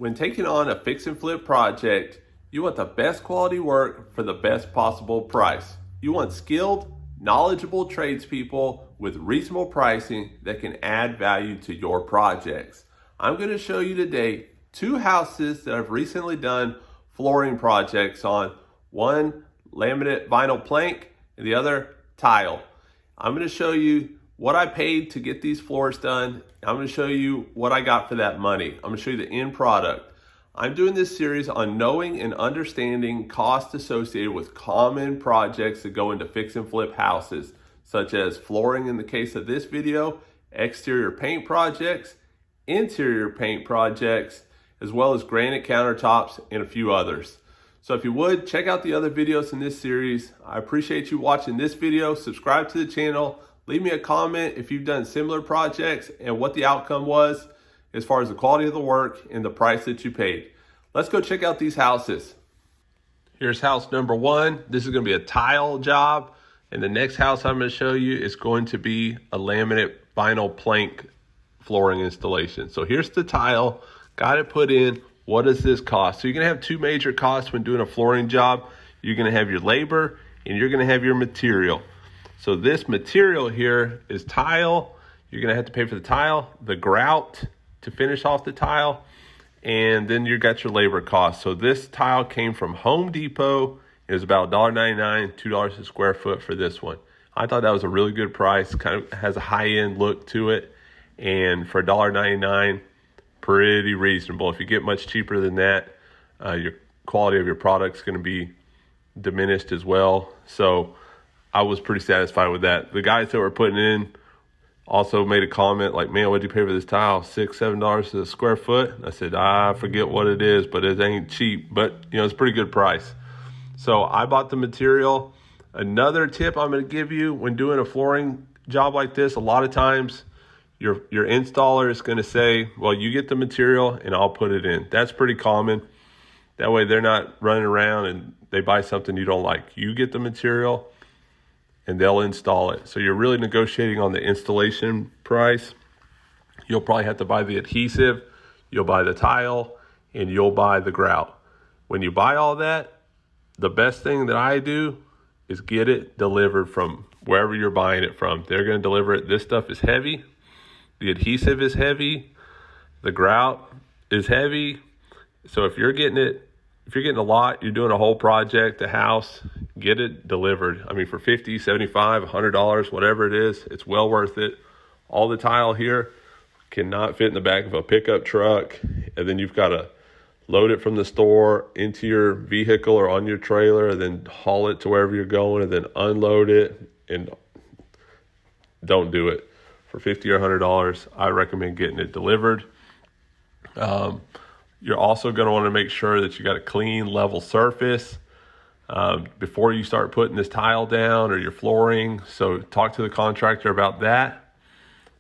When taking on a fix and flip project, you want the best quality work for the best possible price. You want skilled, knowledgeable tradespeople with reasonable pricing that can add value to your projects. I'm going to show you today two houses that I've recently done flooring projects on. One laminate vinyl plank and the other tile. I'm going to show you what I paid to get these floors done. I'm going to show you what I got for that money. I'm going to show you the end product. I'm doing this series on knowing and understanding costs associated with common projects that go into fix and flip houses, such as flooring in the case of this video, exterior paint projects, interior paint projects, as well as granite countertops and a few others. So if you would, check out the other videos in this series. I appreciate you watching this video. Subscribe to the channel. Leave me a comment if you've done similar projects and what the outcome was as far as the quality of the work and the price that you paid. Let's go check out these houses. Here's house number one. This is going to be a tile job. And the next house I'm going to show you is going to be a laminate vinyl plank flooring installation. So here's the tile. Got it put in. What does this cost? So you're going to have two major costs when doing a flooring job. You're going to have your labor and you're going to have your material. So this material here is tile. You're going to have to pay for the tile, the grout to finish off the tile, and then you got your labor costs. So this tile came from Home Depot. It was about $1.99, $2 a square foot for this one. I thought that was a really good price. Kind of has a high-end look to it, and for $1.99, pretty reasonable. If you get much cheaper than that, your quality of your product is going to be diminished as well. So I was pretty satisfied with that. The guys that were putting it in also made a comment like, man, what'd you pay for this tile? $6, $7 a square foot? I said, I forget what it is, but it ain't cheap. But, you know, it's a pretty good price. So I bought the material. Another tip I'm going to give you when doing a flooring job like this, a lot of times your installer is going to say, well, you get the material and I'll put it in. That's pretty common. That way they're not running around and they buy something you don't like. You get the material and they'll install it. So you're really negotiating on the installation price. You'll probably have to buy the adhesive, you'll buy the tile, and you'll buy the grout. When you buy all that, the best thing that I do is get it delivered from wherever you're buying it from. They're gonna deliver it. This stuff is heavy. The adhesive is heavy. The grout is heavy. So if you're getting a lot, you're doing a whole project, a house, get it delivered. I mean, for $50, $75, $100, whatever it is, it's well worth it. All the tile here cannot fit in the back of a pickup truck, and then you've got to load it from the store into your vehicle or on your trailer, and then haul it to wherever you're going, and then unload it. And don't do it. For $50 or $100, I recommend getting it delivered. You're also going to want to make sure that you got a clean, level surface before you start putting this tile down or your flooring. So talk to the contractor about that.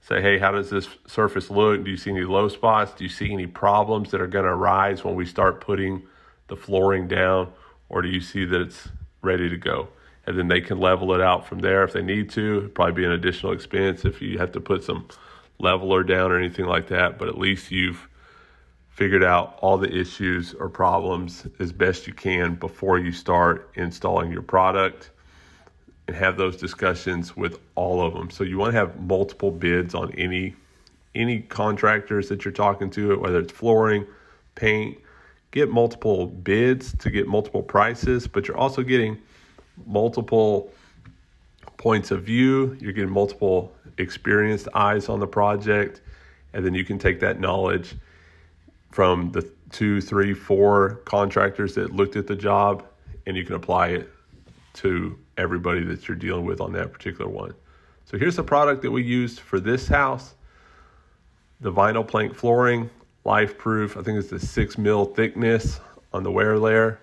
Say, hey, how does this surface look? Do you see any low spots? Do you see any problems that are going to arise when we start putting the flooring down? Or do you see that it's ready to go? And then they can level it out from there if they need to. It'd probably be an additional expense if you have to put some leveler down or anything like that. But at least you've figured out all the issues or problems as best you can before you start installing your product, and have those discussions with all of them. So you want to have multiple bids on any contractors that you're talking to, whether it's flooring, paint. Get multiple bids to get multiple prices, but you're also getting multiple points of view. You're getting multiple experienced eyes on the project, and then you can take that knowledge from the 2, 3, 4 contractors that looked at the job, and you can apply it to everybody that you're dealing with on that particular one. So here's the product that we used for this house. The vinyl plank flooring, life proof. I think it's the 6 mil thickness on the wear layer.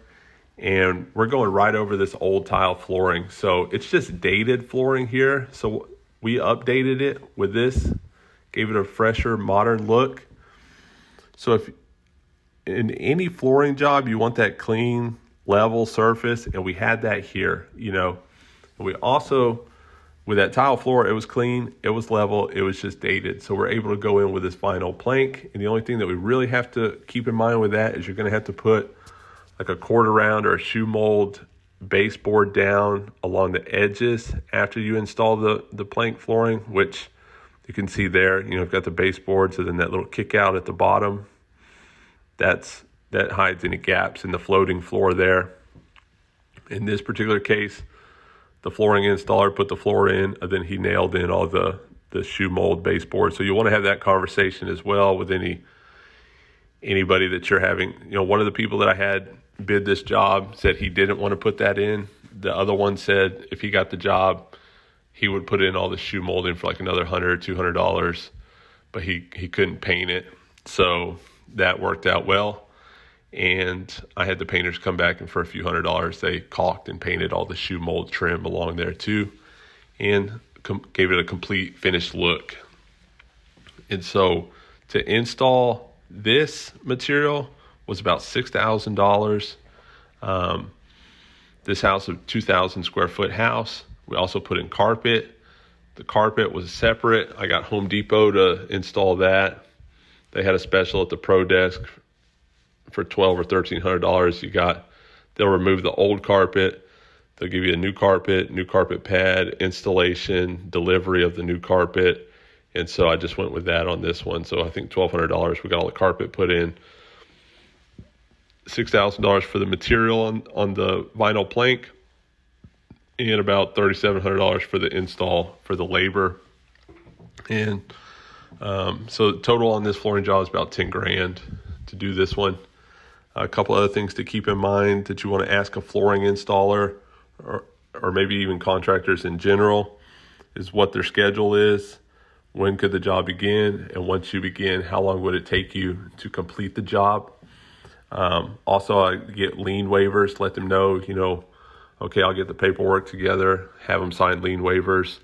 And we're going right over this old tile flooring. So it's just dated flooring here. So we updated it with this, gave it a fresher, modern look. So if in any flooring job, you want that clean, level surface, and we had that here, you know. And we with that tile floor, it was clean, it was level, it was just dated. So we're able to go in with this vinyl plank. And the only thing that we really have to keep in mind with that is you're going to have to put like a quarter round or a shoe mold baseboard down along the edges after you install the plank flooring, which you can see there. You've got the baseboard, so then that little kick out at the bottom, that hides any gaps in the floating floor there. In this particular case, the flooring installer put the floor in, and then he nailed in all the shoe mold baseboard. So you want to have that conversation as well with anybody that you're having. One of the people that I had bid this job said he didn't want to put that in. The other one said if he got the job, he would put in all the shoe molding for like another $100 or $200, but he couldn't paint it. So that worked out well. And I had the painters come back, and for a few $100s, they caulked and painted all the shoe mold trim along there too, and gave it a complete finished look. And so to install this material was about $6,000. This house is a 2,000 square foot house. We also put in carpet. The carpet was separate. I got Home Depot to install that. They had a special at the Pro Desk for $1,200 or $1,300. They'll remove the old carpet. They'll give you a new carpet pad, installation, delivery of the new carpet. And so I just went with that on this one. So I think $1,200. We got all the carpet put in. $6,000 for the material on the vinyl plank, and about $3,700 for the install for the labor. And so total on this flooring job is about $10,000 to do this one. A couple other things to keep in mind that you want to ask a flooring installer or maybe even contractors in general is what their schedule is. When could the job begin? And once you begin, how long would it take you to complete the job? Also, I get lien waivers, let them know, okay, I'll get the paperwork together, have them sign lien waivers.